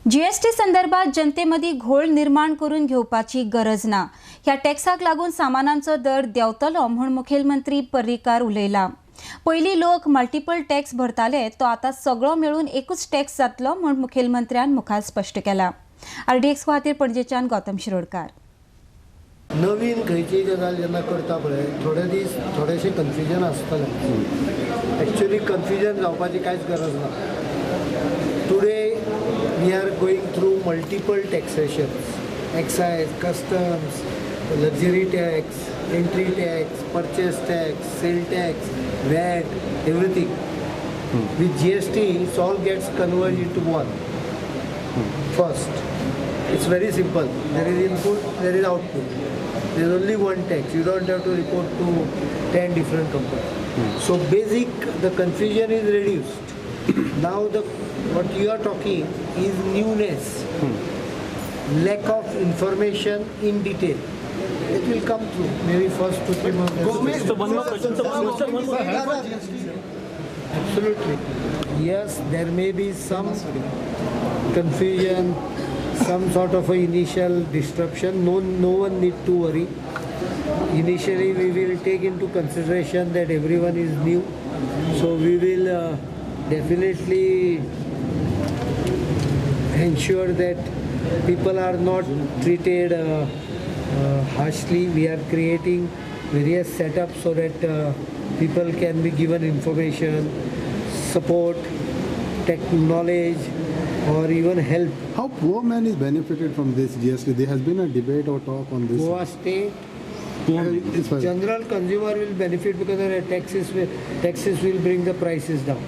GST संदर्भात जनतेमध्ये घोळ निर्माण करून घेवपाची गरज ना. ह्या टॅक्साक लागून सामानांचो दर देंवतलो म्हूण मुखेलमंत्री पर्रीकार उलयला. पयलीं लोक मल्टिपल टॅक्स भरताले, तो आतां सगळो मेळून एकूच टॅक्स जातलो म्हूण मुखेलमंत्र्यान मुखार स्पश्ट केला. RDX खातीर पणजेच्यान गौतम शिरोडकार. नवीन खंयचीय गजाल जेन्ना करता पळय थोडे दीस थोडेशें कन्फ्युजन आसतलें. एक्चुअली कन्फ्युजन जावपाची कांयच गरज ना. Today we are going through multiple taxations, excise, customs, luxury tax, entry tax, purchase tax, sale tax, VAT, everything. With GST, it all gets converged into one. First, it's very simple. There is input, there is output. There is only one tax. You don't have to report to 10 different companies. So basic, the confusion is reduced. Now what you are talking is newness. Lack of information in detail. It will come through. Maybe first 2-3 months. Absolutely. Yes, there may be some confusion, some sort of a initial disruption. No one need to worry. Initially, we will take into consideration that everyone is new. So we will definitely ensure that people are not treated harshly. We are creating various setups so that people can be given information, support, knowledge, or even help. How poor man is benefited from this GST? There has been a debate or talk on this. Goa state, It's fine. general consumer will benefit because the taxes will bring the prices down.